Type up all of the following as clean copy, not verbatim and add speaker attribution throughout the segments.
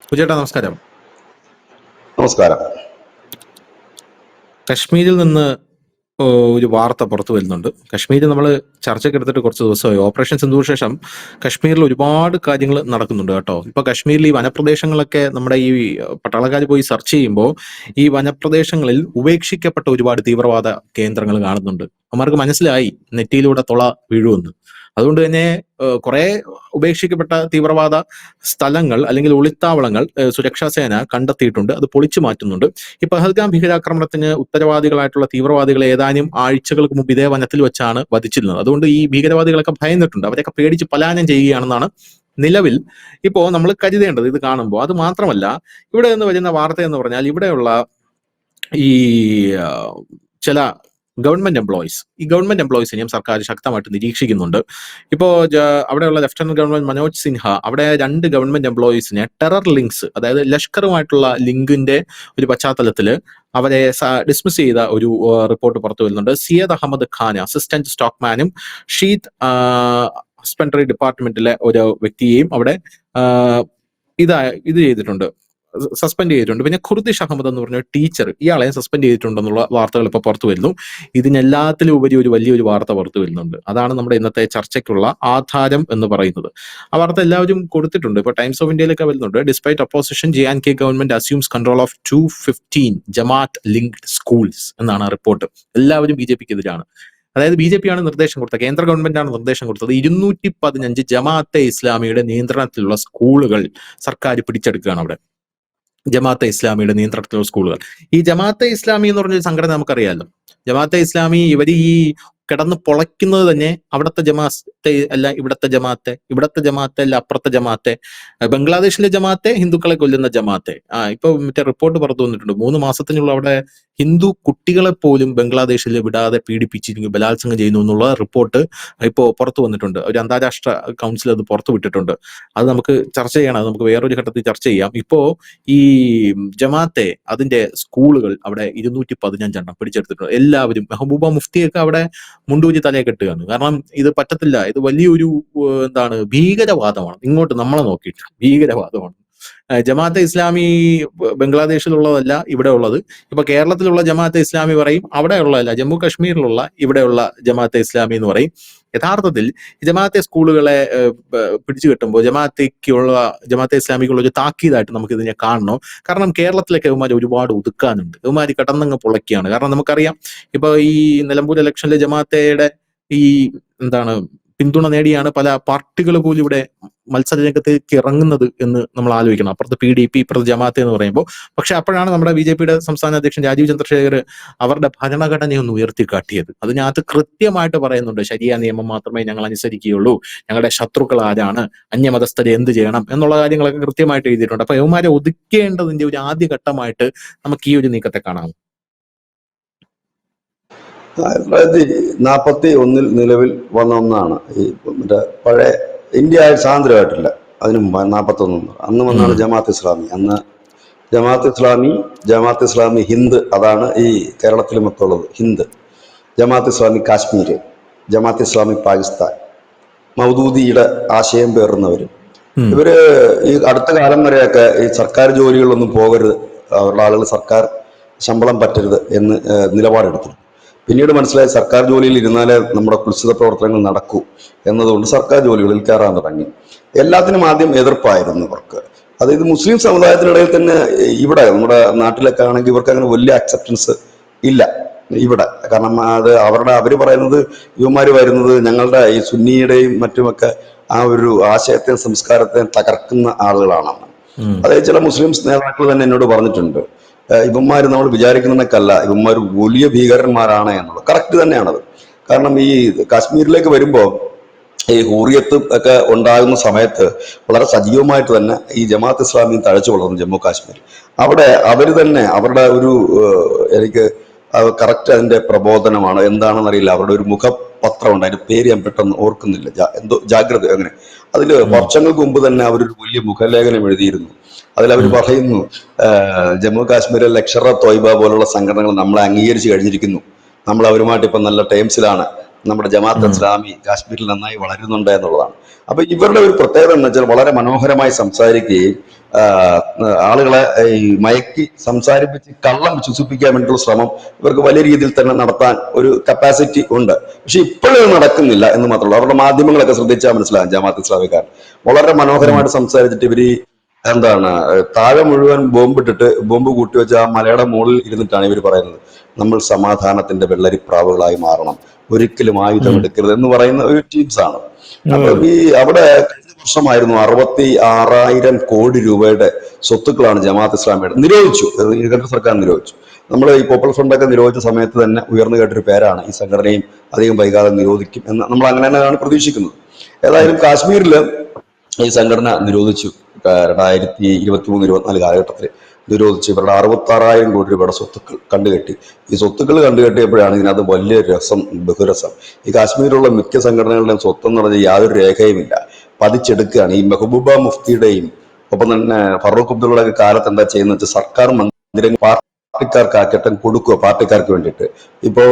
Speaker 1: സുചേട്ടാ നമസ്കാരം.
Speaker 2: നമസ്കാരം.
Speaker 1: കശ്മീരിൽ നിന്ന് ഓ, ഒരു വാർത്ത പുറത്തു വരുന്നുണ്ട്. കശ്മീർ നമ്മൾ ചർച്ചയ്ക്ക് എടുത്തിട്ട് കുറച്ച് ദിവസമായി. ഓപ്പറേഷൻ സിന്ധൂർ ശേഷം കശ്മീരിൽ ഒരുപാട് കാര്യങ്ങൾ നടക്കുന്നുണ്ട് കേട്ടോ. ഇപ്പൊ കശ്മീരിൽ ഈ വനപ്രദേശങ്ങളൊക്കെ നമ്മുടെ ഈ പട്ടാളക്കാർ പോയി സെർച്ച് ചെയ്യുമ്പോൾ ഈ വനപ്രദേശങ്ങളിൽ ഉപേക്ഷിക്കപ്പെട്ട ഒരുപാട് തീവ്രവാദ കേന്ദ്രങ്ങൾ കാണുന്നുണ്ട്. അവന്മാർക്ക് മനസ്സിലായി നെറ്റിയിലൂടെ തുള വീഴുമെന്ന്. അതുകൊണ്ട് തന്നെ കുറെ ഉപേക്ഷിക്കപ്പെട്ട തീവ്രവാദ സ്ഥലങ്ങൾ അല്ലെങ്കിൽ ഒളിത്താവളങ്ങൾ സുരക്ഷാ സേന കണ്ടെത്തിയിട്ടുണ്ട്. അത് പൊളിച്ചു മാറ്റുന്നുണ്ട്. ഈ പഹൽഗാം ഭീകരാക്രമണത്തിന് ഉത്തരവാദികളായിട്ടുള്ള തീവ്രവാദികളെ ഏതാനും ആഴ്ചകൾക്ക് മുമ്പ് ഇതേ വനത്തിൽ വെച്ചാണ് വധിച്ചിരുന്നത്. അതുകൊണ്ട് ഈ ഭീകരവാദികളൊക്കെ ഭയന്നിട്ടുണ്ട്. അവരൊക്കെ പേടിച്ച് പലായനം ചെയ്യുകയാണെന്നാണ് നിലവിൽ ഇപ്പോ നമ്മൾ കരുതേണ്ടത് ഇത് കാണുമ്പോൾ. അത് മാത്രമല്ല, ഇവിടെ നിന്ന് വരുന്ന വാർത്ത എന്ന് പറഞ്ഞാൽ ഇവിടെയുള്ള ഈ ആ, ചില ഗവൺമെന്റ് എംപ്ലോയീസിനെയും സർക്കാർ ശക്തമായിട്ട് നിരീക്ഷിക്കുന്നുണ്ട്. ഇപ്പോ അവിടെയുള്ള ലഫ്റ്റനന്റ് ഗവർണർ മനോജ് സിൻഹ അവിടെ 2 ഗവൺമെന്റ് എംപ്ലോയീസിനെ ടെറർ ലിങ്ക്സ്, അതായത് ലഷ്കറുമായിട്ടുള്ള ലിങ്കിന്റെ ഒരു പശ്ചാത്തലത്തിൽ അവരെ ഡിസ്മിസ് ചെയ്ത ഒരു റിപ്പോർട്ട് പുറത്തു വരുന്നുണ്ട്. സിയദ് അഹമ്മദ് ഖാൻ അസിസ്റ്റന്റ് സ്റ്റോക്ക്മാനും ഷീത്ത് ഹസ്ബൻഡറി ഡിപ്പാർട്ട്മെന്റിലെ ഒരു വ്യക്തിയെയും അവിടെ ആ, ഇത് ചെയ്തിട്ടുണ്ട്, സസ്പെൻഡ് ചെയ്തിട്ടുണ്ട്. പിന്നെ ഖുർദിഷ് അഹമ്മദ് എന്ന് പറഞ്ഞ ടീച്ചർ, ഇയാളെ സസ്പെൻഡ് ചെയ്തിട്ടുണ്ടെന്നുള്ള വാർത്തകൾ ഇപ്പോൾ പുറത്തു വരുന്നു. ഇതിനെല്ലാത്തിലും ഉപരി ഒരു വലിയൊരു വാർത്ത പുറത്തു വരുന്നുണ്ട്. അതാണ് നമ്മുടെ ഇന്നത്തെ ചർച്ചയ്ക്കുള്ള ആധാരം എന്ന് പറയുന്നത്. ആ വാർത്ത എല്ലാവരും കൊടുത്തിട്ടുണ്ട്. ഇപ്പൊ ടൈംസ് ഓഫ് ഇന്ത്യയിലൊക്കെ വരുന്നുണ്ട്. Despite opposition JNK government assumes control of 215 Jamaat linked schools എന്നാണ് ആ റിപ്പോർട്ട്. എല്ലാവരും BJPക്ക് എതിരാണ്. അതായത് BJP ആണ് നിർദ്ദേശം കൊടുത്തത്, കേന്ദ്ര ഗവൺമെന്റ് ആണ് നിർദ്ദേശം കൊടുത്തത്. 215 ജമാഅത്തെ ഇസ്ലാമിയുടെ നിയന്ത്രണത്തിലുള്ള സ്കൂളുകൾ സർക്കാർ പിടിച്ചെടുക്കുകയാണ് അവിടെ. ജമാഅത്തെ ഇസ്ലാമിയുടെ നിയന്ത്രണത്തിലുള്ള സ്കൂളുകൾ. ഈ ജമാഅത്തെ ഇസ്ലാമി എന്ന് പറഞ്ഞൊരു സംഘടന നമുക്കറിയാമല്ലോ. ജമാഅത്തെ ഇസ്ലാമി ഇവർ ഈ കിടന്ന് പൊളയ്ക്കുന്നത് തന്നെ അവിടുത്തെ ജമാഅത്തെ അല്ല ഇവിടത്തെ ജമാഅത്തെ അല്ല അപ്പുറത്തെ ജമാഅത്തെ, ബംഗ്ലാദേശിലെ ജമാഅത്തെ, ഹിന്ദുക്കളെ കൊല്ലുന്ന ജമാഅത്തെ. ഇപ്പൊ മറ്റേ റിപ്പോർട്ട് പുറത്തു വന്നിട്ടുണ്ട്. 3 മാസത്തിനുള്ള അവിടെ ഹിന്ദു കുട്ടികളെ പോലും ബംഗ്ലാദേശിൽ വിടാതെ പീഡിപ്പിച്ചിരിക്കുന്നു, ബലാത്സംഗം ചെയ്യുന്നു എന്നുള്ള റിപ്പോർട്ട് ഇപ്പോൾ പുറത്തു വന്നിട്ടുണ്ട്. ഒരു അന്താരാഷ്ട്ര കൗൺസിൽ അത് പുറത്തു വിട്ടിട്ടുണ്ട്. അത് നമുക്ക് ചർച്ച ചെയ്യണം. അത് നമുക്ക് വേറൊരു ഘട്ടത്തിൽ ചർച്ച ചെയ്യാം. ഇപ്പോ ഈ ജമാഅത്തെ അതിന്റെ സ്കൂളുകൾ അവിടെ 215 പിടിച്ചെടുത്തിട്ടുണ്ട്. എല്ലാവരും, മെഹബൂബ മുഫ്തിയൊക്കെ അവിടെ മുണ്ടൂരി തലയെ കെട്ടുകയാണ്. കാരണം ഇത് പറ്റത്തില്ല, ഇത് വലിയൊരു ഭീകരവാദമാണ്. ഇങ്ങോട്ട് നമ്മളെ നോക്കിയിട്ട് ഭീകരവാദമാണ്. ജമാഅത്തെ ഇസ്ലാമി ബംഗ്ലാദേശിലുള്ളതല്ല ഇവിടെ ഉള്ളത്. ഇപ്പൊ കേരളത്തിലുള്ള ജമാഅത്തെ ഇസ്ലാമി പറയും അവിടെ ഉള്ളതല്ല, ജമ്മു കാശ്മീരിലുള്ള ഇവിടെയുള്ള ജമാഅത്തെ ഇസ്ലാമി എന്ന് പറയും. യഥാർത്ഥത്തിൽ ജമാഅത്തെ സ്കൂളുകളെ പിടിച്ചു കെട്ടുമ്പോൾ ജമാഅത്തെ ഇസ്ലാമിക്കുള്ള ഒരു താക്കീതായിട്ട് നമുക്ക് ഇതിനെ കാണണം. കാരണം കേരളത്തിലേക്ക് ഇവന്മാർ ഒരുപാട് ഒതുക്കാനുണ്ട്. ഇവന്മാർ കടന്നങ്ങ് പൊളയ്ക്കുകയാണ്. കാരണം നമുക്കറിയാം, ഇപ്പൊ ഈ നിലമ്പൂർ ഇലക്ഷനിലെ ജമാഅത്തയുടെ ഈ എന്താണ് പിന്തുണ നേടിയാണ് പല പാർട്ടികൾ പോലും ഇവിടെ മത്സര രംഗത്തേക്ക് ഇറങ്ങുന്നത് എന്ന് നമ്മൾ ആലോചിക്കണം. അപ്പുറത്ത് PDP, ഇപ്പുറത്ത് ജമാഅത്തെ എന്ന് പറയുമ്പോൾ. പക്ഷെ അപ്പോഴാണ് നമ്മുടെ BJPയുടെ സംസ്ഥാന അധ്യക്ഷൻ രാജീവ് ചന്ദ്രശേഖർ അവരുടെ ഭരണഘടനയെ ഒന്ന് ഉയർത്തിക്കാട്ടിയത്. അതിനകത്ത് കൃത്യമായിട്ട് പറയുന്നുണ്ട്, ശരിയായ നിയമം മാത്രമേ ഞങ്ങൾ അനുസരിക്കുകയുള്ളൂ, ഞങ്ങളുടെ ശത്രുക്കൾ ആരാണ്, അന്യമതസ്ഥരെ എന്ത് ചെയ്യണം എന്നുള്ള കാര്യങ്ങളൊക്കെ കൃത്യമായിട്ട് എഴുതിയിട്ടുണ്ട്. അപ്പൊ യവന്മാരെ ഒതുക്കേണ്ടതിന്റെ ഒരു ആദ്യ ഘട്ടമായിട്ട് നമുക്ക് ഈ ഒരു നീക്കത്തെ കാണാം.
Speaker 2: 1941 നിലവിൽ വന്ന ഒന്നാണ് ഈ മറ്റേ പഴയ ഇന്ത്യ സ്വാതന്ത്ര്യമായിട്ടില്ല, അതിന് മുമ്പ് 41 അന്ന് വന്നാണ് ജമാഅത്ത് ഇസ്ലാമി. അന്ന് ജമാഅത്ത് ഇസ്ലാമി ഹിന്ദ്, അതാണ് ഈ കേരളത്തിൽ മൊത്തമുള്ളത് ഹിന്ദ്. ജമാഅത്ത് ഇസ്ലാമി കാശ്മീർ, ജമാഅത്ത് ഇസ്ലാമി പാകിസ്ഥാൻ, മൗദൂദിയുടെ ആശയം പേറുന്നവര്. ഇവര് ഈ അടുത്ത കാലം വരെയൊക്കെ ഈ സർക്കാർ ജോലികളൊന്നും പോകരുത്, അവരുടെ ആളുകൾ സർക്കാർ ശമ്പളം പറ്റരുത് എന്ന് നിലപാടെടുത്തു. പിന്നീട് മനസ്സിലായി സർക്കാർ ജോലിയിൽ ഇരുന്നാലേ നമ്മുടെ കുൽസിത പ്രവർത്തനങ്ങൾ നടക്കൂ എന്നതുകൊണ്ട് സർക്കാർ ജോലികളിൽ കയറാൻ തുടങ്ങി. എല്ലാത്തിനും ആദ്യം എതിർപ്പായിരുന്നു ഇവർക്ക്. അതായത് മുസ്ലിം സമുദായത്തിനിടയിൽ തന്നെ ഇവിടെ നമ്മുടെ നാട്ടിലൊക്കെ ആണെങ്കിൽ ഇവർക്ക് അങ്ങനെ വലിയ അക്സെപ്റ്റൻസ് ഇല്ല ഇവിടെ. കാരണം അവര് പറയുന്നത് യുവമാര് വരുന്നത് ഞങ്ങളുടെ ഈ സുന്നിയുടെയും മറ്റുമൊക്കെ ആ ഒരു ആശയത്തെയും സംസ്കാരത്തെയും തകർക്കുന്ന ആളുകളാണെന്ന്. അതായത് ചില മുസ്ലിം നേതാക്കൾ തന്നെ എന്നോട് പറഞ്ഞിട്ടുണ്ട്, ഇവന്മാർ നമ്മൾ വിചാരിക്കുന്നതൊക്കെയല്ല, ഇവന്മാർ വലിയ ഭീകരന്മാരാണ് എന്നുള്ളത്. കറക്റ്റ് തന്നെയാണത്. കാരണം ഈ കാശ്മീരിലേക്ക് വരുമ്പോൾ ഈ ഹൂറിയത്ത് ഒക്കെ ഉണ്ടാകുന്ന സമയത്ത് വളരെ സജീവമായിട്ട് തന്നെ ഈ ജമാഅത്ത് ഇസ്ലാമി തഴച്ചു വളർന്നു ജമ്മു കാശ്മീർ. അവിടെ അവർ തന്നെ അവരുടെ ഒരു എനിക്ക് കറക്റ്റ് അതിന്റെ പ്രബോധനമാണ് എന്താണെന്നറിയില്ല, അവരുടെ ഒരു മുഖപത്രമുണ്ട്, അതിന്റെ പേര് ഞാൻ പെട്ടെന്ന് ഓർക്കുന്നില്ല, എന്തോ ജാഗ്രത അങ്ങനെ. അതിൽ വർഷങ്ങൾക്ക് മുമ്പ് തന്നെ അവരൊരു വലിയ മുഖലേഖനം എഴുതിയിരുന്നു. അതിലവർ പറയുന്നു, ജമ്മു കാശ്മീരിലെ ലക്ഷറ തോയ്ബ പോലുള്ള സംഘടനകൾ നമ്മളെ അംഗീകരിച്ചു കഴിഞ്ഞിരിക്കുന്നു, നമ്മൾ അവരുമായിട്ട് ഇപ്പം നല്ല ടേംസിലാണ്, നമ്മുടെ ജമാഅത്ത് ഇസ്ലാമി കാശ്മീരിൽ നന്നായി വളരുന്നുണ്ട് എന്നുള്ളതാണ്. അപ്പൊ ഇവരുടെ ഒരു പ്രത്യേകത എന്ന് വെച്ചാൽ വളരെ മനോഹരമായി സംസാരിക്കുകയും ആളുകളെ ഈ മയക്കി സംസാരിപ്പിച്ച് കള്ളം വിശ്വസിപ്പിക്കാൻ വേണ്ടിയുള്ള ശ്രമം ഇവർക്ക് വലിയ രീതിയിൽ തന്നെ നടത്താൻ ഒരു കപ്പാസിറ്റി ഉണ്ട്. പക്ഷെ ഇപ്പോഴും നടക്കുന്നില്ല എന്ന് മാത്രമല്ല, അവരുടെ മാധ്യമങ്ങളൊക്കെ ശ്രദ്ധിച്ചാൽ മനസ്സിലാകും ജമാഅത്ത് ഇസ്ലാമിക്കാർ വളരെ മനോഹരമായിട്ട് സംസാരിച്ചിട്ട് ഇവര് എന്താണ് താഴെ മുഴുവൻ ബോംബ് കൂട്ടി വെച്ച ആ മലയുടെ മുകളിൽ ഇരുന്നിട്ടാണ് ഇവർ പറയുന്നത്, നമ്മൾ സമാധാനത്തിന്റെ വെള്ളരിപ്രാവുകളായി മാറണം, ഒരിക്കലും ആയുധം എടുക്കരുത് എന്ന് പറയുന്ന ഒരു ടീംസ് ആണ്. അപ്പൊ ഈ അവിടെ കഴിഞ്ഞ വർഷമായിരുന്നു 66,000 കോടി രൂപയുടെ സ്വത്തുക്കളാണ് ജമാഅത്ത് ഇസ്ലാമിയുടെ നിരോധിച്ചു, കേന്ദ്ര സർക്കാർ നിരോധിച്ചു. നമ്മൾ ഈ പോപ്പുലർ ഫ്രണ്ട് ഒക്കെ നിരോധിച്ച സമയത്ത് തന്നെ ഉയർന്നു കേട്ടൊരു പേരാണ് ഈ സംഘടനയും അധികം വൈകാതെ നിരോധിക്കും എന്ന് നമ്മൾ അങ്ങനെ തന്നെയാണ് പ്രതീക്ഷിക്കുന്നത്. ഏതായാലും കാശ്മീരില് ഈ സംഘടന നിരോധിച്ചു. 2023-24 കാലഘട്ടത്തിൽ നിരോധിച്ച് ഇവരുടെ 66,000 കോടി രൂപയുടെ സ്വത്തുക്കൾ കണ്ടുകെട്ടി. ഈ സ്വത്തുക്കൾ കണ്ടുകെട്ടിയപ്പോഴാണ് ഇതിനകത്ത് വലിയ രസം, ബഹുരസം. ഈ കാശ്മീരിലുള്ള മിക്ക സംഘടനകളുടെയും സ്വത്തെന്ന് പറഞ്ഞാൽ യാതൊരു രേഖയുമില്ല, പതിച്ചെടുക്കുകയാണ്. ഈ മെഹബൂബ മുഫ്തിയുടെയും ഒപ്പം തന്നെ ഫറൂഖ് അബ്ദുള്ളയുടെ കാലത്ത് എന്താ ചെയ്യുന്ന വെച്ചാൽ സർക്കാർ മന്ദിരങ്ങൾ പാർട്ടിക്കാർക്ക് ആക്കിയിട്ട് കൊടുക്കുക, പാർട്ടിക്കാർക്ക് വേണ്ടിയിട്ട്. ഇപ്പോ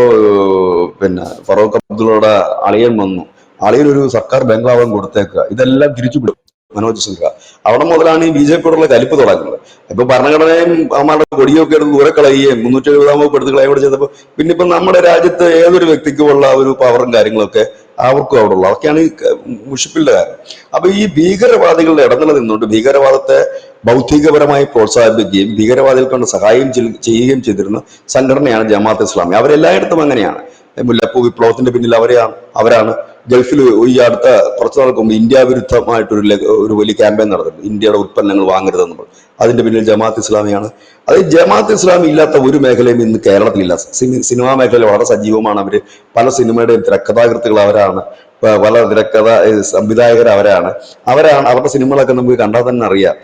Speaker 2: പിന്നെ ഫറൂഖ് അബ്ദുള്ളയുടെ അളിയൻ വന്നു, അളിയനൊരു സർക്കാർ ബംഗ്ലാവും കൊടുത്തേക്കുക, ഇതെല്ലാം തിരിച്ചുവിടും മനോജ് സിൻഹ. അവിടെ മുതലാണ് ഈ BJP-യോടുള്ള കലിപ്പ് തുടങ്ങുന്നത്. ഇപ്പൊ ഭരണഘടനയും അവന്മാരുടെ കൊടിയൊക്കെ എടുത്ത് ദൂരെ കളയുകയും 370 വകുപ്പ് എടുത്ത് കളയുകയും ചെയ്തപ്പോൾ പിന്നെ ഇപ്പൊ നമ്മുടെ രാജ്യത്ത് ഏതൊരു വ്യക്തിക്കുമുള്ള ഒരു പവറും കാര്യങ്ങളൊക്കെ അവർക്കും അവിടെ ഉള്ളു. അതൊക്കെയാണ് ഈ മുഷിപ്പിന്റെ കാര്യം. അപ്പൊ ഈ ഭീകരവാദികളുടെ ഇടനില നിന്നുകൊണ്ട് ഭീകരവാദത്തെ ബൗദ്ധികപരമായി പ്രോത്സാഹിപ്പിക്കുകയും ഭീകരവാദികൾക്ക് കൊണ്ട് സഹായം ചെയ്യുകയും ചെയ്തിരുന്ന സംഘടനയാണ് ജമാഅത്ത് ഇസ്ലാമി. അവരെല്ലായിടത്തും അങ്ങനെയാണ്. മുല്ലപ്പൂ വിപ്ലവത്തിന്റെ പിന്നിൽ അവരാണ്. ഗൾഫിൽ ഈ അടുത്ത കുറച്ചു നാൾക്ക് മുമ്പ് ഇന്ത്യ വിരുദ്ധമായിട്ടൊരു വലിയ ക്യാമ്പയിൻ നടന്നിട്ടുണ്ട്, ഇന്ത്യയുടെ ഉൽപ്പന്നങ്ങൾ വാങ്ങരുതെന്ന് പറഞ്ഞു. അതിന്റെ പിന്നിൽ ജമാഅത്ത് ഇസ്ലാമിയാണ്. അത് ജമാഅത്ത് ഇസ്ലാമി ഇല്ലാത്ത ഒരു മേഖലയും ഇന്ന് കേരളത്തിലില്ല. സിനിമാ മേഖലയിൽ വളരെ സജീവമാണ് അവര്. പല സിനിമയുടെയും തിരക്കഥാകൃത്തുകൾ അവരാണ്, പല തിരക്കഥ സംവിധായകർ അവരാണ്. അവരുടെ സിനിമകളൊക്കെ നമുക്ക് കണ്ടാൽ തന്നെ അറിയാം,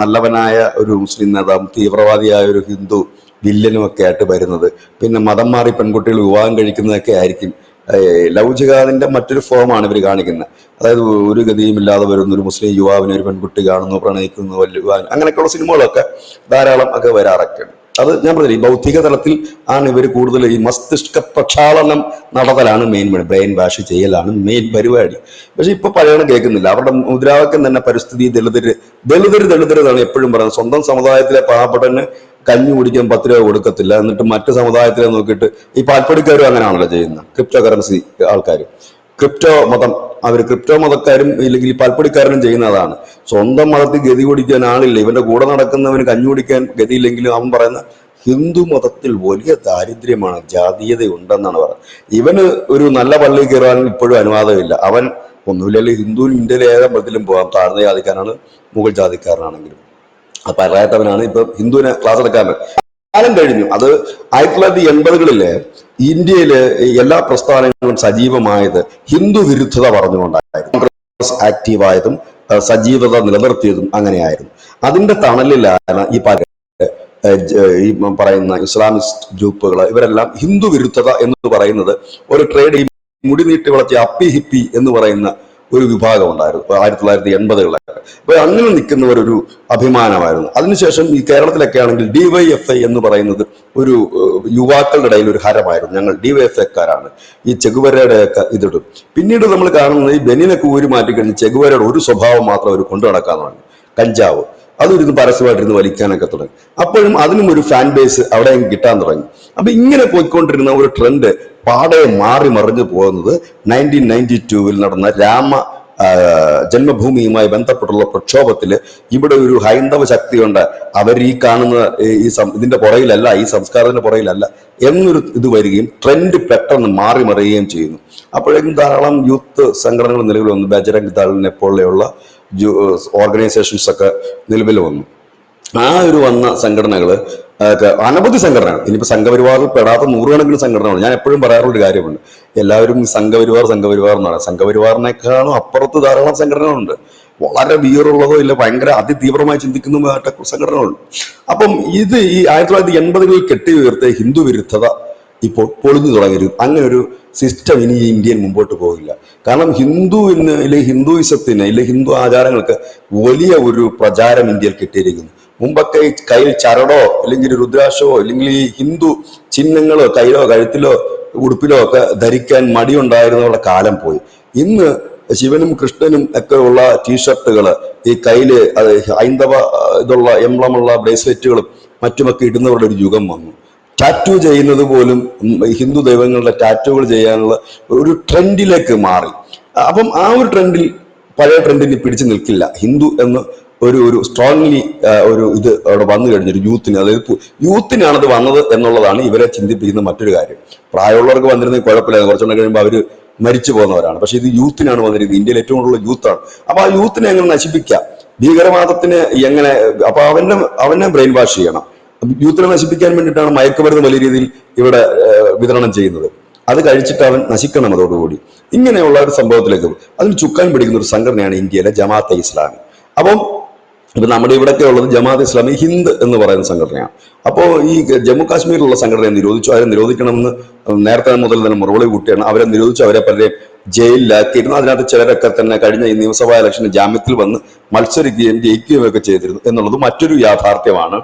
Speaker 2: നല്ലവനായ ഒരു മുസ്ലിം നേതാവും തീവ്രവാദിയായ ഒരു ഹിന്ദു വില്ലനും ഒക്കെ ആയിട്ട് വരുന്നത്. പിന്നെ മതം മാറി പെൺകുട്ടികൾ വിവാഹം കഴിക്കുന്നതൊക്കെ ആയിരിക്കും. ലവ് ജിഹാദിന്റെ മറ്റൊരു ഫോമാണ് ഇവർ കാണിക്കുന്നത്. അതായത് ഒരു ഗതിയും ഇല്ലാതെ വരുന്ന ഒരു മുസ്ലിം യുവാവിനെ ഒരു പെൺകുട്ടി കാണുന്നു, പ്രണയിക്കുന്നു, അങ്ങനെയൊക്കെയുള്ള സിനിമകളൊക്കെ ധാരാളം ഒക്കെ വരാറൊക്കെയാണ്. അത് ഞാൻ പറഞ്ഞില്ല, ഈ ബൗദ്ധിക തലത്തിൽ ആണ് ഇവർ കൂടുതൽ ഈ മസ്തിഷ്ക പ്രക്ഷാളനം നടത്തലാണ് മെയിൻ പണി, ബ്രെയിൻ വാഷ് ചെയ്യലാണ് മെയിൻ പരിപാടി. പക്ഷെ ഇപ്പൊ പഴയണം കേൾക്കുന്നില്ല. അവരുടെ മുദ്രാവാക്യം തന്നെ പരിസ്ഥിതി ദളിതരെന്നാണ് എപ്പോഴും പറയുന്നത്. സ്വന്തം സമുദായത്തിലെ പാവപ്പെട്ടന് കഞ്ഞി കുടിക്കാൻ 10 രൂപ കൊടുക്കത്തില്ല, എന്നിട്ട് മറ്റു സമുദായത്തിലെ നോക്കിയിട്ട് ഈ പാൽപ്പൊടിക്കാരും അങ്ങനെയാണല്ലോ ചെയ്യുന്നത്. ക്രിപ്റ്റോ കറൻസി ആൾക്കാർ, ക്രിപ്റ്റോ മതക്കാരും ഇല്ലെങ്കിൽ ഈ പാൽപ്പൊടിക്കാരനും ചെയ്യുന്ന അതാണ്. സ്വന്തം മതത്തിൽ ഗതി കുടിക്കാൻ ആളില്ല, ഇവന്റെ കൂടെ നടക്കുന്നവന് കഞ്ഞി കുടിക്കാൻ ഗതിയില്ലെങ്കിലും അവൻ പറയുന്ന ഹിന്ദു മതത്തിൽ വലിയ ദാരിദ്ര്യമാണ്, ജാതീയത ഉണ്ടെന്നാണ് പറയുന്നത്. ഇവന് ഒരു നല്ല പള്ളിയിൽ കയറാൻ ഇപ്പോഴും അനുവാദമില്ല. അവൻ ഒന്നുമില്ലല്ലോ, ഹിന്ദുവിന് ഇന്ത്യയിലെ ഏതാ മതത്തിലും പോകാം, താഴ്ന്ന ജാതിക്കാരനാണ് മുകൾ ജാതിക്കാരനാണെങ്കിലും. അപ്പൊ അറിയാത്തവനാണ് ഇപ്പൊ ഹിന്ദുവിനെ ക്ലാസ് എടുക്കാൻ കാലം കഴിഞ്ഞു. അത് 1980-കളില് ഇന്ത്യയില് എല്ലാ പ്രസ്ഥാനങ്ങളും സജീവമായത് ഹിന്ദു വിരുദ്ധത പറഞ്ഞുകൊണ്ടായിരുന്നു. കോൺഗ്രസ് ആക്റ്റീവായതും സജീവത നിലനിർത്തിയതും അങ്ങനെയായിരുന്നു. അതിന്റെ തണലിലാണ് ഈ പറയുന്ന ഇസ്ലാമിസ്റ്റ് ഗ്രൂപ്പുകൾ, ഇവരെല്ലാം ഹിന്ദു വിരുദ്ധത എന്ന് പറയുന്നത് ഒരു ട്രേഡ്, മുടി നീട്ടി വളർത്തിയ അപ്പി ഹിപ്പി എന്ന് പറയുന്ന ഒരു വിഭാഗം ഉണ്ടായിരുന്നു 1980-കളിലൊക്കെ. അപ്പൊ അങ്ങനെ നിൽക്കുന്നവരൊരു അഭിമാനമായിരുന്നു. അതിനുശേഷം ഈ കേരളത്തിലൊക്കെ ആണെങ്കിൽ DYFI എന്ന് പറയുന്നത് ഒരു യുവാക്കളുടെ ഇടയിൽ ഒരു ഹരമായിരുന്നു. ഞങ്ങൾ DYFIക്കാരാണ്, ഈ ചെഗുവരയുടെ ഒക്കെ ഇതിടും. പിന്നീട് നമ്മൾ കാണുന്നത് ഈ ബെനിനൊക്കെ ഊരി മാറ്റിക്കഴിഞ്ഞ് ചെഗുവരയുടെ ഒരു സ്വഭാവം മാത്രം അവർ കൊണ്ടു നടക്കാൻ തുടങ്ങി, കഞ്ചാവ്. അതൊരു പരസ്യമായിട്ടിരുന്ന് വലിക്കാനൊക്കെ തുടങ്ങി. അപ്പോഴും അതിനും ഒരു ഫാൻ ബേസ് അവിടെ കിട്ടാൻ തുടങ്ങി. അപ്പൊ ഇങ്ങനെ പോയിക്കൊണ്ടിരുന്ന ഒരു ട്രെൻഡ് പാടെ മാറി മറിഞ്ഞു പോകുന്നത് 1992-ൽ നടന്ന രാമ ജന്മഭൂമിയുമായി ബന്ധപ്പെട്ടുള്ള പ്രക്ഷോഭത്തിൽ ഇവിടെ ഒരു ഹൈന്ദവ ശക്തിയുണ്ട്, അവർ ഈ കാണുന്ന ഇതിന്റെ പുറയിലല്ല, ഈ സംസ്കാരത്തിന്റെ പുറയിലല്ല എന്നൊരു ഇത് വരികയും ട്രെൻഡ് പെട്ടെന്ന് മാറി മറിയുകയും ചെയ്യുന്നു. അപ്പോഴേക്കും ധാരാളം യൂത്ത് സംഘടനകൾ നിലവിൽ വന്നു. ബജരംഗ് ദളിനെ പോലെയുള്ള ഓർഗനൈസേഷൻസ് ഒക്കെ നിലവിൽ വന്നു. ആ ഒരു വന്ന സംഘടനകള് അനവധി സംഘടനകൾ, ഇനിയിപ്പോ സംഘപരിവാറിൽ പെടാത്ത 100 കണക്കിന് സംഘടനകൾ. ഞാൻ എപ്പോഴും പറയാറുള്ളൊരു കാര്യമുണ്ട്, എല്ലാവരും സംഘപരിവാർ എന്നാണ്. സംഘപരിവാറിനേക്കാളും അപ്പുറത്ത് ധാരാളം സംഘടനകളുണ്ട്, വളരെ വീറുള്ളതോ ഇല്ല ഭയങ്കര അതിതീവ്രമായി ചിന്തിക്കുന്നതുമായിട്ട സംഘടനകളുണ്ട്. അപ്പം ഇത് ഈ 1980-കളിൽ കെട്ടി ഉയർത്തിയ ഹിന്ദു വിരുദ്ധത ഇപ്പോൾ പൊളിഞ്ഞു തുടങ്ങരുത്. അങ്ങനെ ഒരു സിസ്റ്റം ഇനി ഇന്ത്യയിൽ മുമ്പോട്ട് പോകില്ല. കാരണം ഹിന്ദുവിന്, ഇല്ലെ ഹിന്ദുയിസത്തിന്, ഇല്ലെ ഹിന്ദു ആചാരങ്ങൾക്ക് വലിയ ഒരു പ്രചാരം ഇന്ത്യയിൽ കിട്ടിയിരിക്കുന്നു. മുമ്പൊക്കെ ഈ കയ്യിൽ ചരടോ അല്ലെങ്കിൽ രുദ്രാക്ഷമോ അല്ലെങ്കിൽ ഈ ഹിന്ദു ചിഹ്നങ്ങളോ കയ്യിലോ കഴുത്തിലോ ഉടുപ്പിലോ ഒക്കെ ധരിക്കാൻ മടിയുണ്ടായിരുന്നുള്ള കാലം പോയി. ഇന്ന് ശിവനും കൃഷ്ണനും ഒക്കെ ഉള്ള ടീഷർട്ടുകള്, ഈ കയ്യില് അത് ഹൈന്ദവ ഇതുള്ള എംബ്ലമുള്ള ബ്രേസ്ലെറ്റുകളും മറ്റുമൊക്കെ ഇടുന്നവരുടെ ഒരു യുഗം വന്നു. ടാറ്റു ചെയ്യുന്നത് പോലും ഹിന്ദു ദൈവങ്ങളുടെ ടാറ്റുകൾ ചെയ്യാനുള്ള ഒരു ട്രെൻഡിലേക്ക് മാറി. അപ്പം ആ ഒരു ട്രെൻഡിൽ, പഴയ ട്രെൻഡിന് പിടിച്ചു നിൽക്കില്ല ഹിന്ദു എന്ന് ഒരു സ്ട്രോങ്ലി ഒരു ഇത് അവിടെ വന്നു കഴിഞ്ഞൊരു യൂത്തിന്, അതായത് യൂത്തിനാണത് വന്നത് എന്നുള്ളതാണ് ഇവരെ ചിന്തിപ്പിക്കുന്ന മറ്റൊരു കാര്യം. പ്രായമുള്ളവർക്ക് വന്നിരുന്നെങ്കിൽ കുഴപ്പമില്ല, കുറച്ചുകൂടെ കഴിയുമ്പോൾ അവര് മരിച്ചു പോകുന്നവരാണ്. പക്ഷെ ഇത് യൂത്തിനാണ് വന്നിരിക്കുന്നത്. ഇന്ത്യയിൽ ഏറ്റവും കൂടുതൽ യൂത്താണ്. അപ്പൊ ആ യൂത്തിനെ എങ്ങനെ നശിപ്പിക്കാം, ഭീകരവാദത്തിന് എങ്ങനെ, അപ്പൊ അവനെ ബ്രെയിൻ വാഷ് ചെയ്യണം. യൂത്തിനെ നശിപ്പിക്കാൻ വേണ്ടിയിട്ടാണ് മയക്കുമരുന്ന് വലിയ രീതിയിൽ ഇവിടെ വിതരണം ചെയ്യുന്നത്. അത് കഴിച്ചിട്ട് അവൻ നശിക്കണം അതോടുകൂടി. ഇങ്ങനെയുള്ള ഒരു സംഭവത്തിലേക്ക് അതിന് ചുക്കാൻ പിടിക്കുന്ന ഒരു സംഘടനയാണ് ഇന്ത്യയിലെ ജമാഅത്തെ ഇസ്ലാമി. അപ്പം ഇപ്പൊ നമ്മുടെ ഇവിടെയൊക്കെ ഉള്ളത് ജമാഅത്ത് ഇസ്ലാമി ഹിന്ദ് എന്ന് പറയുന്ന സംഘടനയാണ്. അപ്പോൾ ഈ ജമ്മു കാശ്മീരിലുള്ള സംഘടനയെ നിരോധിച്ചു. അവരെ നിരോധിക്കണമെന്ന് നേരത്തെ മുതൽ തന്നെ മുറവിളി കൂട്ടിയാണ്. അവരെ നിരോധിച്ചു, അവരെ പലരെയും ജയിലിലാക്കിയിരുന്നു. അതിനകത്ത് ചിലരൊക്കെ തന്നെ കഴിഞ്ഞ ഈ നിയമസഭാ ഇലക്ഷന് ജാമ്യത്തിൽ വന്ന് മത്സരിക്കുകയും ജയിക്കുകയും ഒക്കെ ചെയ്തിരുന്നു എന്നുള്ളത് മറ്റൊരു യാഥാർത്ഥ്യമാണ്.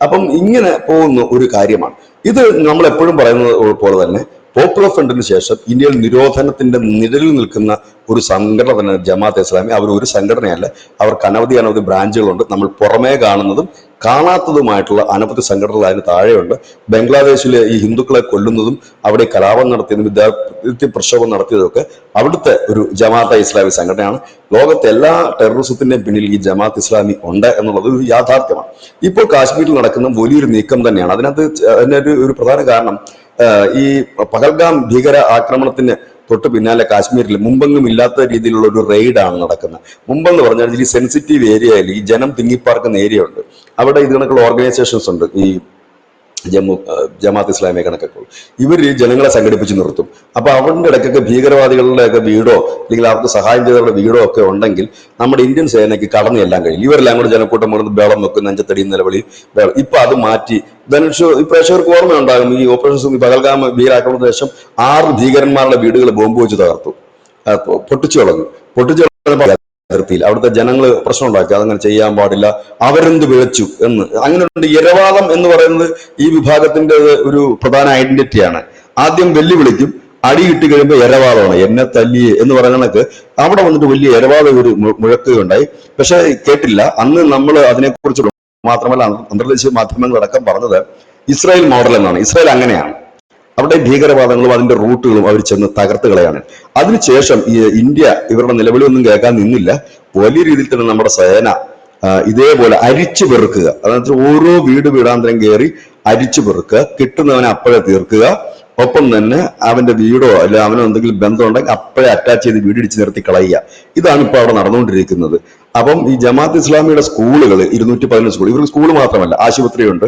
Speaker 2: അപ്പം ഇങ്ങനെ പോകുന്ന ഒരു കാര്യമാണ് ഇത്. നമ്മൾ എപ്പോഴും പറയുന്നത് പോലെ തന്നെ പോപ്പുലർ ഫ്രണ്ടിന് ശേഷം ഇന്ത്യയിൽ നിരോധനത്തിന്റെ നിഴലിൽ നിൽക്കുന്ന ഒരു സംഘടന തന്നെ ജമാഅത്തെ ഇസ്ലാമി. അവർ ഒരു സംഘടനയല്ല, അവർക്ക് അനവധി ബ്രാഞ്ചുകളുണ്ട്. നമ്മൾ പുറമേ കാണുന്നതും കാണാത്തതുമായിട്ടുള്ള അനവധി സംഘടനകൾ അതിന് താഴെയുണ്ട്. ബംഗ്ലാദേശിലെ ഈ ഹിന്ദുക്കളെ കൊല്ലുന്നതും അവിടെ കലാപം നടത്തിയതും വിദ്യാർത്ഥി പ്രക്ഷോഭം നടത്തിയതൊക്കെ അവിടുത്തെ ഒരു ജമാഅത്തെ ഇസ്ലാമി സംഘടനയാണ്. ലോകത്തെ എല്ലാ ടെററിസത്തിന്റെയും പിന്നിൽ ഈ ജമാഅത്ത് ഇസ്ലാമി ഉണ്ട് എന്നുള്ളത് ഒരു യാഥാർത്ഥ്യമാണ്. ഇപ്പോൾ കാശ്മീരിൽ നടക്കുന്ന വലിയൊരു നീക്കം തന്നെയാണ്. അതിനകത്ത് ഒരു പ്രധാന കാരണം ഈ പഹൽഗാം ഭീകര ആക്രമണത്തിന് തൊട്ട് പിന്നാലെ കാശ്മീരിൽ മുമ്പെങ്ങും ഇല്ലാത്ത രീതിയിലുള്ള ഒരു റെയ്ഡാണ് നടക്കുന്നത്. മുമ്പെന്ന് പറഞ്ഞാൽ ഈ സെൻസിറ്റീവ് ഏരിയയിൽ ഈ ജനം തിങ്ങിപ്പാർക്കുന്ന ഏരിയ ഉണ്ട്. അവിടെ ഇത് കണക്കുള്ള ഓർഗനൈസേഷൻസ് ഉണ്ട്. ഈ ജമാഅത്ത് ഇസ്ലാമിയെ കണക്കൊക്കെ ഇവർ ജനങ്ങളെ സംഘടിപ്പിച്ച് നിർത്തും. അപ്പൊ അവരുടെ ഇടയ്ക്കൊക്കെ ഭീകരവാദികളുടെയൊക്കെ വീടോ അല്ലെങ്കിൽ അവർക്ക് സഹായം ചെയ്തവരുടെ വീടോ ഒക്കെ ഉണ്ടെങ്കിൽ നമ്മുടെ ഇന്ത്യൻ സേനയ്ക്ക് കടന്നു ചെല്ലാൻ കഴിയും. ഇവരെല്ലാം കൂടെ ജനക്കൂട്ടം മുറിഞ്ഞ് ബേളം വെക്കും, നെഞ്ചത്തടി നിലവിളി. ഇപ്പൊ അത് മാറ്റി ധനുഷ് ഈ പ്രേക്ഷകർക്ക് ഓർമ്മയുണ്ടാകും, ഈ ഓപ്പറേഷൻ പഹൽഗാം ഭീകരാക്രമണത്തിന് ശേഷം 6 ഭീകരന്മാരുടെ വീടുകൾ ബോംബ് വെച്ച് തകർത്തു, പൊട്ടിച്ചു കളഞ്ഞു. അതിർത്തിയിൽ അവിടുത്തെ ജനങ്ങൾ പ്രശ്നം ഉണ്ടാക്കി, അതങ്ങനെ ചെയ്യാൻ പാടില്ല, അവരെന്ത് വിളിച്ചു എന്ന്. അങ്ങനെ ഇരവാദം എന്ന് പറയുന്നത് ഈ വിഭാഗത്തിന്റെ ഒരു പ്രധാന ഐഡന്റിറ്റിയാണ്. ആദ്യം വെല്ലുവിളിക്കും, അടി കിട്ടി കഴിയുമ്പോൾ ഇരവാദമാണ്, എന്നെ തല്ലിയേ എന്ന് പറയുന്നതൊക്കെ അവിടെ വന്നിട്ട് വലിയ ഇരവാദം ഒരു മുഴക്കുകയുണ്ടായി. പക്ഷെ കേട്ടില്ല. അന്ന് നമ്മൾ അതിനെക്കുറിച്ച് മാത്രമല്ല അന്തർദേശീയ മാധ്യമങ്ങളടക്കം പറഞ്ഞത് ഇസ്രായേൽ മോഡൽ എന്നാണ്. ഇസ്രായേൽ അങ്ങനെയാണ്, അവിടെ ഭീകരവാദങ്ങളും അതിന്റെ റൂട്ടുകളും അവർ ചെന്ന് തകർത്ത് കളയാണ്. അതിനുശേഷം ഈ ഇന്ത്യ ഇവരുടെ നിലവിലൊന്നും കേൾക്കാൻ നിന്നില്ല. വലിയ രീതിയിൽ തന്നെ നമ്മുടെ സേന ഇതേപോലെ അരിച്ചു പെറുക്കുക, അതായത് ഓരോ വീടാന്തരം കയറി അരിച്ചു പെറുക്കുക, കിട്ടുന്നവനെ അപ്പോഴേ തീർക്കുക. ഒപ്പം തന്നെ അവന്റെ വീടോ അല്ലെ അവനോ എന്തെങ്കിലും ബന്ധം ഉണ്ടെങ്കിൽ അപ്പോഴേ അറ്റാച്ച് ചെയ്ത് വീടിടിച്ച് നിർത്തി കളയുക. ഇതാണ് ഇപ്പോൾ അവിടെ നടന്നുകൊണ്ടിരിക്കുന്നത്. അപ്പം ഈ ജമാഅത്ത് ഇസ്ലാമിയുടെ സ്കൂളുകൾ 211 സ്കൂൾ, ഇവർക്ക് സ്കൂൾ മാത്രമല്ല ആശുപത്രിയുണ്ട്,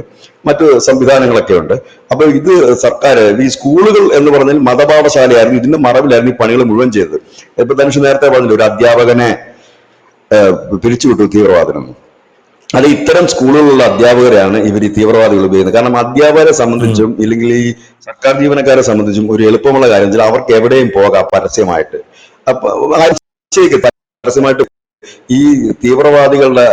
Speaker 2: മറ്റു സംവിധാനങ്ങളൊക്കെ ഉണ്ട്. അപ്പൊ ഇത് സർക്കാർ ഈ സ്കൂളുകൾ എന്ന് പറഞ്ഞാൽ മതപാഠശാലയായിരുന്നു. ഇതിന്റെ മറവിലായിരുന്നു ഈ പണികൾ മുഴുവൻ ചെയ്തത്. ഇപ്പൊ ധനുഷ് നേരത്തെ പറഞ്ഞില്ല, ഒരു അധ്യാപകനെ പിരിച്ചുവിട്ടു തീവ്രവാദനം. അത് ഇത്തരം സ്കൂളുകളിലുള്ള അധ്യാപകരെയാണ് ഇവർ ഈ തീവ്രവാദികൾ ഉപയോഗിക്കുന്നത്. കാരണം അധ്യാപകരെ സംബന്ധിച്ചും ഇല്ലെങ്കിൽ ഈ സർക്കാർ ജീവനക്കാരെ സംബന്ധിച്ചും ഒരു എളുപ്പമുള്ള കാര്യം വെച്ചാൽ അവർക്ക് എവിടെയും പോകാം പരസ്യമായിട്ട്. അപ്പൊ പരസ്യമായിട്ട് ഈ തീവ്രവാദികളുടെ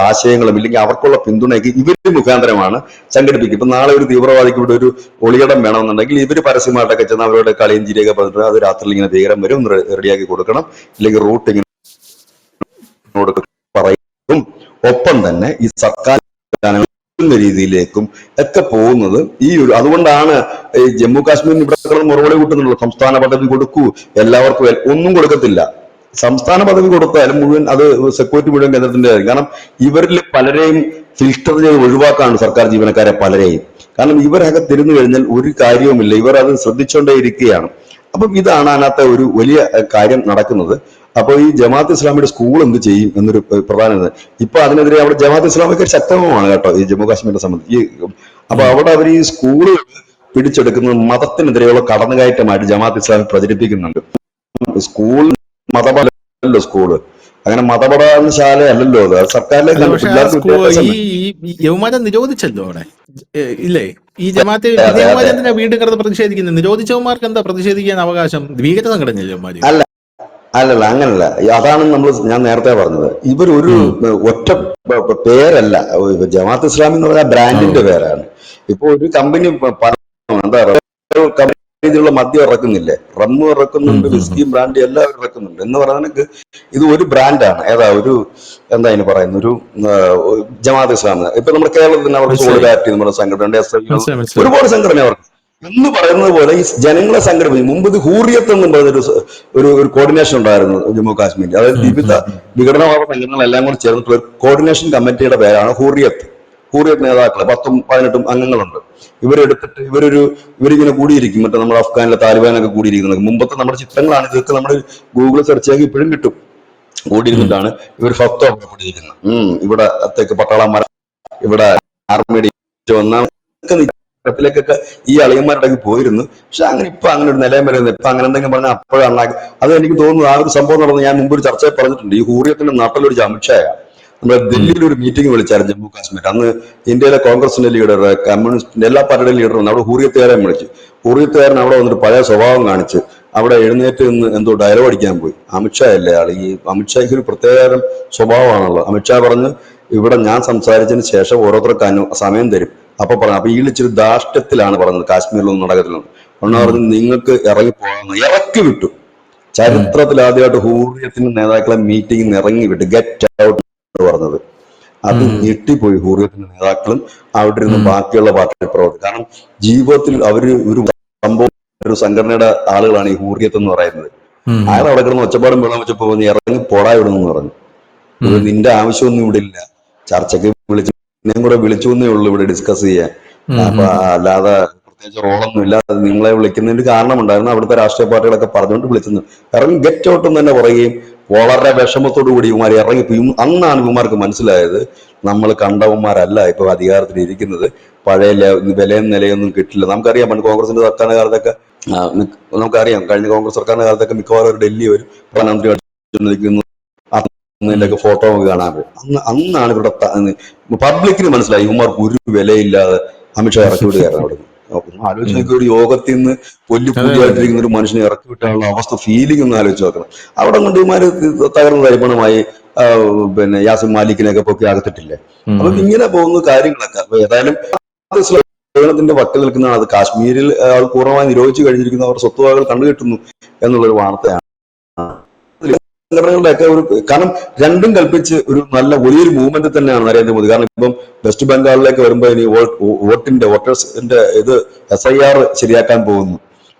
Speaker 2: ആശയങ്ങളും ഇല്ലെങ്കിൽ അവർക്കുള്ള പിന്തുണയ്ക്ക് ഇവര് മുഖാന്തരമാണ് സംഘടിപ്പിക്കുക. ഇപ്പൊ നാളെ ഒരു തീവ്രവാദിക്ക് ഇവിടെ ഒരു ഒളിയിടം വേണമെന്നുണ്ടെങ്കിൽ ഇവര് പരസ്യമായിട്ടൊക്കെ ചെന്ന് അവരുടെ കളിയും ചിരിയൊക്കെ പറഞ്ഞിട്ട് അത് രാത്രി ഇങ്ങനെ ഭീകരം വരും, റെഡിയാക്കി കൊടുക്കണം, ഇല്ലെങ്കിൽ റൂട്ട് ഇങ്ങനെ പറയും. ഒപ്പം തന്നെ ഈ സർക്കാർ രീതിയിലേക്കും ഒക്കെ പോകുന്നത് ഈ ഒരു അതുകൊണ്ടാണ് ഈ ജമ്മു കാശ്മീരിന് ഇവിടെ മറുപടി കൂട്ടുന്നുള്ളൂ. സംസ്ഥാന പദവി കൊടുക്കൂ, എല്ലാവർക്കും ഒന്നും കൊടുക്കത്തില്ല. സംസ്ഥാന പദവി കൊടുത്താലും മുഴുവൻ അത് സെക്യൂരിറ്റി മുഴുവൻ കേന്ദ്രത്തിന്റെ ആയിരിക്കും. കാരണം ഇവരിൽ പലരെയും ഫിൽട്ടർ ചെയ്ത് ഒഴിവാക്കാണ് സർക്കാർ ജീവനക്കാരെ പലരെയും. കാരണം ഇവരൊക്കെ തിരിഞ്ഞു കഴിഞ്ഞാൽ ഒരു കാര്യവുമില്ല, ഇവർ അത് ശ്രദ്ധിച്ചുകൊണ്ടേ ഇരിക്കുകയാണ്. അപ്പം ഇതാണ് അതിനകത്തെ ഒരു വലിയ കാര്യം നടക്കുന്നത്. അപ്പോൾ ഈ ജമാഅത്ത് ഇസ്ലാമിയുടെ സ്കൂൾ എന്ത് ചെയ്യും എന്നൊരു പ്രധാന ഇപ്പൊ അതിനെതിരെ അവിടെ ജമാഅത്ത് ഇസ്ലാമിക്ക് ശക്തമാണ് കേട്ടോ ഈ ജമ്മു കാശ്മീരിനെ സംബന്ധിച്ച്. അപ്പൊ അവിടെ അവർ ഈ സ്കൂളുകൾ പിടിച്ചെടുക്കുന്നത് മതത്തിനെതിരെയുള്ള കടന്നുകയറ്റമായിട്ട് ജമാഅത്ത് ഇസ്ലാമി പ്രചരിപ്പിക്കുന്നുണ്ട്. സ്കൂൾ മതപരല്ലോ, സ്കൂള് അങ്ങനെ മതപഠനശാല അല്ലല്ലോ, അത് സർക്കാരിലേക്ക്
Speaker 1: യവമാനം നിരോധിച്ചല്ലോ അവിടെ ഇല്ലേ? ഈ ജമാഅത്തെ യവമാനത്തിനെ വീണ്ടും കിടന്ന് പ്രതിഷേധിക്കുന്നത്, നിരോധിച്ചവന്മാർക്ക് എന്താ പ്രതിഷേധിക്കാൻ അവകാശം? ഭീകര സംഘടനയല്ലേ യവമാര്?
Speaker 2: അല്ല അല്ലല്ല, അങ്ങനല്ല. അതാണ് ഞാൻ നേരത്തെ പറഞ്ഞത്. ഇവരൊരു
Speaker 1: ഉം.
Speaker 2: ഒറ്റ പേരല്ല. ജമാഅത്ത് ഇസ്ലാമി എന്ന് പറഞ്ഞാൽ
Speaker 1: ഓ.
Speaker 2: ബ്രാൻഡിന്റെ പേരാണ്. ഇപ്പൊ ഒരു കമ്പനി എന്താ പറയുക, രീതിയിലുള്ള മദ്യം ഇറക്കുന്നില്ലേ, റമ്മ്
Speaker 1: ഉം,
Speaker 2: ഇറക്കുന്നുണ്ട്,
Speaker 1: ഉം, ഉം.
Speaker 2: വിസ്കിയും ബ്രാൻഡി എല്ലാം ഇറക്കുന്നുണ്ട് എന്ന് പറയുന്നത് ഇത് ഒരു ബ്രാൻഡാണ്. ഏതാ ഒരു എന്താ അതിന് പറയുന്ന ഒരു ജമാഅത്ത് ഇസ്ലാമി. ഇപ്പൊ നമ്മുടെ കേരളത്തിൽ അവർക്ക്
Speaker 1: മനസ്സിലായി,
Speaker 2: സോളിഡാരിറ്റി നമ്മുടെ സംഘടന, SIU,
Speaker 1: മനസ്സിലായി, മനസ്സിലായി.
Speaker 2: ഒരുപാട് സംഘടന അവർക്ക് എന്ന് പറയുന്നത് പോലെ ഈ ജനങ്ങളെ സംഘടിപ്പിക്കും. മുമ്പ് ഇത് ഹൂറിയത്ത് എന്നും പറഞ്ഞൊരു ഒരു കോർഡിനേഷൻ ഉണ്ടായിരുന്നു ജമ്മു കാശ്മീരിൽ. അതായത്
Speaker 1: ഉം,
Speaker 2: വിവിധ
Speaker 1: ഉം, ഉം.
Speaker 2: വിഘടനവാദ സംഘടനകളെല്ലാം കൂടി ചേർന്നിട്ടുള്ള ഒരു കോർഡിനേഷൻ കമ്മിറ്റിയുടെ പേരാണ് ഹൂറിയത്ത്. ഹൂറിയത്ത് നേതാക്കൾ 10ഉം 18ഉം അംഗങ്ങളുണ്ട്. ഇവരെടുത്തിട്ട് ഇവരിങ്ങനെ കൂടിയിരിക്കും. മറ്റേ നമ്മുടെ അഫ്ഗാനിലെ താലിബാനൊക്കെ കൂടിയിരിക്കുന്നത് മുമ്പത്തെ നമ്മുടെ ചിത്രങ്ങളാണ്. ഇതൊക്കെ നമ്മൾ ഗൂഗിൾ സെർച്ച് ചെയ്താൽ ഇപ്പോഴും കിട്ടും.
Speaker 1: ഉം.
Speaker 2: കൂടിയിരുന്നിട്ടാണ് ഇവർ ഫത്തോ കൂടിയിരിക്കുന്നത്. ഇവിടെ അത്തേക്ക് പട്ടാളന്മാർ, ഇവിടെ ആർമിയുടെ വന്ന ത്തിലേക്കൊക്കെ ഈ അളിയന്മാരുടെ പോയിരുന്നു. പക്ഷെ അങ്ങനെ ഒരു നിലയം വരുന്നത് ഇപ്പൊ അങ്ങനെ എന്തെങ്കിലും പറഞ്ഞാൽ അപ്പോഴാണ് അത് എനിക്ക് തോന്നുന്നു. ആ ഒരു സംഭവം നടന്ന് ഞാൻ മുമ്പ് ഒരു ചർച്ചയിൽ പറഞ്ഞിട്ടുണ്ട്. ഈ ഹൂറിയത്തിന്റെ നാട്ടിലൊരു അമിത്ഷായാണ് നമ്മുടെ
Speaker 1: ഉം.
Speaker 2: ഡൽഹിയിൽ ഒരു മീറ്റിംഗ് വിളിച്ചായിരുന്നു ജമ്മു കാശ്മീർ. അന്ന് ഇന്ത്യയിലെ കോൺഗ്രസിന്റെ ലീഡർ, കമ്മ്യൂണിസ്റ്റിന്റെ എല്ലാ പാർട്ടിയുടെയും ലീഡർ വന്നു. അവിടെ ഹൂറിയത്തുകാരെ വിളിച്ചു. ഹൂറിയത്തുകാരൻ അവിടെ വന്നിട്ട് പഴയ സ്വഭാവം കാണിച്ച് അവിടെ എഴുന്നേറ്റ് നിന്ന് എന്തോ ഡയലോഗ് അടിക്കാൻ പോയി. അമിത്ഷാ അല്ലേ ആള്. ഈ അമിത്ഷായ്ക്ക് ഒരു പ്രത്യേക സ്വഭാവമാണല്ലോ. അമിത്ഷാ പറഞ്ഞ് ഇവിടെ ഞാൻ സംസാരിച്ചതിന് ശേഷം ഓരോരുത്തർക്ക് സമയം തരും. അപ്പൊ പറഞ്ഞു. അപ്പൊ ഈളിച്ചിരി ധാർഷ്ട്യത്തിലാണ് പറഞ്ഞത് കാശ്മീരിലൊന്നും നടക്കത്തില്ലെന്ന്. ഒന്ന്
Speaker 1: ഉം.
Speaker 2: പറഞ്ഞ് നിങ്ങൾക്ക് ഇറങ്ങി പോകാമെന്ന് ഇറക്കി വിട്ടു.
Speaker 1: ഉം.
Speaker 2: ചരിത്രത്തിൽ ആദ്യമായിട്ട് ഹൂറിയത്തിന്റെ നേതാക്കളെ മീറ്റിംഗിൽ ഇറങ്ങി വിട്ടു. ഗെറ്റ് ഔട്ട് എന്ന് പറഞ്ഞത്. അത്
Speaker 1: ഉം.
Speaker 2: ഞെട്ടിപ്പോയി ഹൂറിയത്തിന്റെ നേതാക്കളും അവിടെ ഇരുന്ന്
Speaker 1: ഉം.
Speaker 2: ബാക്കിയുള്ള പാർട്ടി പ്രവർത്തകർ. കാരണം ജീവിതത്തിൽ അവര് ഒരു സംഭവം, ഒരു സംഘടനയുടെ ആളുകളാണ് ഈ ഹൂറിയത്ത് എന്ന് പറയുന്നത്.
Speaker 1: ഉം.
Speaker 2: അയാൾ അവിടെ കിടന്ന് ഒച്ചപ്പാടും വെള്ളം വെച്ചപ്പോ ഇറങ്ങി പോടാ ഇവിടുന്ന് പറഞ്ഞു.
Speaker 1: ഉം.
Speaker 2: നിന്റെ ആവശ്യമൊന്നും ഇവിടെ ഇല്ല. ചർച്ചയ്ക്ക് വിളിച്ചു, ഞാൻ കൂടെ വിളിച്ചു എന്നേ ഉള്ളൂ ഇവിടെ ഡിസ്കസ് ചെയ്യാൻ.
Speaker 1: ഉം.
Speaker 2: അപ്പൊ
Speaker 1: ഉം.
Speaker 2: അല്ലാതെ പ്രത്യേകിച്ച് റോളൊന്നും ഇല്ല. നിങ്ങളെ വിളിക്കുന്നതിന് കാരണമുണ്ടായിരുന്നു. അവിടുത്തെ രാഷ്ട്രീയ പാർട്ടികളൊക്കെ പറഞ്ഞുകൊണ്ട് വിളിച്ചെന്ന് ഇറങ്ങി ഗെറ്റ് ഔട്ട് എന്ന് തന്നെ പറയുകയും വളരെ വിഷമത്തോടു കൂടി ഇവന്മാർ ഇറങ്ങിപ്പോയി. അന്നാണ് ഇവന്മാർക്ക് മനസ്സിലായത് നമ്മൾ കണ്ടവന്മാരല്ല ഇപ്പൊ അധികാരത്തിൽ ഇരിക്കുന്നത്. പഴയ വിലയും നിലയൊന്നും കിട്ടില്ല. നമുക്കറിയാം പണ്ട് കോൺഗ്രസിന്റെ സർക്കാരിന്റെ കാലത്തൊക്കെ നമുക്കറിയാം കഴിഞ്ഞ കോൺഗ്രസ് സർക്കാരിന്റെ കാലത്തൊക്കെ മിക്കവാറും ഒരു ഡൽഹി വരും, പ്രധാനമന്ത്രി ഒക്കെ ഫോട്ടോ കാണാൻ പോകും. അന്നാണ് ഇവരുടെ പബ്ലിക്കിന് മനസ്സിലായി ഇവന്മാർക്ക് ഒരു വിലയില്ലാതെ അമിത്ഷാ ഇറക്കി വിടുകയായിരുന്നു അവിടെ. ആലോചിച്ച് നോക്കി, ഒരു യോഗത്തിൽ നിന്ന്
Speaker 1: അതെ, അതെ, അതെ.
Speaker 2: പൊല്ലിപ്പൂതിയായിട്ടിരിക്കുന്ന ഒരു മനുഷ്യനെ ഇറക്കി വിട്ടാനുള്ള അവസ്ഥ, ഫീലിംഗ് ഒന്ന് ആലോചിച്ച് നോക്കണം. അവിടെ കൊണ്ട് ഇവന്മാര് തകർന്ന തരിപ്പണമായി. പിന്നെ യാസിൻ മാലിക്കിനെയൊക്കെ പൊക്കി അകത്തിട്ടില്ലേ. അപ്പൊ
Speaker 1: ഉം.
Speaker 2: ഇങ്ങനെ പോകുന്ന കാര്യങ്ങളൊക്കെ. അപ്പൊ ഏതായാലും ത്തിന്റെ വക്കിൽ നിൽക്കുന്നതാണ്. അത് കാശ്മീരിൽ പൂർണ്ണമായി നിരോധിച്ചു കഴിഞ്ഞിരിക്കുന്ന അവർ സ്വത്തുവകകൾ കണ്ടുകിട്ടുന്നു എന്നുള്ളൊരു വാർത്തയാണ്. സംഘടനകളുടെ ഒക്കെ ഒരു കാരണം രണ്ടും കൽപ്പിച്ച് ഒരു നല്ല വലിയൊരു മൂവ്മെന്റ് തന്നെയാണ് നരേന്ദ്രമോദി. കാരണം ഇപ്പം വെസ്റ്റ് ബംഗാളിലേക്ക് വരുമ്പോൾ ഇനി വോട്ടേഴ്സിന്റെ ഇത് SIR ശരിയാക്കാൻ പോകുന്നു.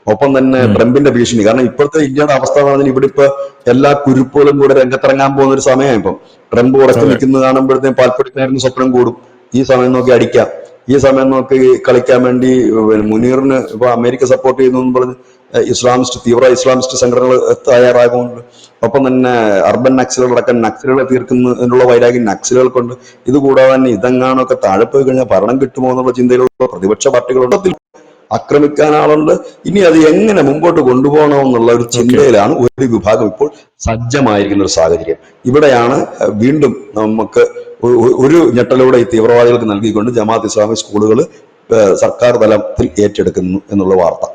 Speaker 2: ഒപ്പം തന്നെ
Speaker 1: ഉം.
Speaker 2: ട്രംപിന്റെ ഭീഷണി. കാരണം ഇപ്പോഴത്തെ ഇന്ത്യയുടെ അവസ്ഥ എന്ന് പറഞ്ഞാൽ ഇവിടെ ഇപ്പൊ എല്ലാ കുരുപ്പുകളും കൂടെ രംഗത്തിറങ്ങാൻ പോകുന്ന ഒരു സമയമാണ്. ഇപ്പം ട്രംപ് ഉറച്ചു
Speaker 1: അതെ.
Speaker 2: നിൽക്കുന്നത് കാണുമ്പോഴത്തേക്കും പാൽപ്പൊടിക്കാരന് സ്വപ്നം കൂടും. ഈ സമയം നോക്കി അടിക്കാം, ഈ സമയം നോക്കി കളിക്കാൻ വേണ്ടി മുനീറിന് ഇപ്പൊ അമേരിക്ക സപ്പോർട്ട് ചെയ്യുന്നു പറഞ്ഞ് തീവ്ര ഇസ്ലാമിസ്റ്റ് സംഘടനകൾ തയ്യാറാകുന്നുണ്ട്. ഒപ്പം തന്നെ അർബൻ നക്സലുകളടക്കം നക്സലുകളെ തീർക്കുന്നതിനുള്ള വൈരാഗ്യം നക്സലുകൾക്കുണ്ട്. ഇതുകൂടാതെ തന്നെ ഇതെങ്ങാനൊക്കെ താഴെ പോയി കഴിഞ്ഞാൽ ഭരണം കിട്ടുമോ എന്നുള്ള ചിന്തയിലുള്ള പ്രതിപക്ഷ പാർട്ടികളുണ്ട്. ആക്രമിക്കാൻ ആളുണ്ട്. ഇനി അത് എങ്ങനെ മുമ്പോട്ട് കൊണ്ടുപോകണമെന്നുള്ള ഒരു
Speaker 1: ഓക്കെ.
Speaker 2: ചിന്തയിലാണ് ഒരു വിഭാഗം ഇപ്പോൾ സജ്ജമായിരിക്കുന്ന ഒരു സാഹചര്യം. ഇവിടെയാണ് വീണ്ടും നമുക്ക് ഒരു ഞെട്ടലോടെ ഈ തീവ്രവാദികൾക്ക് നൽകിക്കൊണ്ട് ജമാഅത്ത് ഇസ്ലാമി സ്കൂളുകൾ സർക്കാർ തലത്തിൽ ഏറ്റെടുക്കുന്നു എന്നുള്ള വാർത്ത.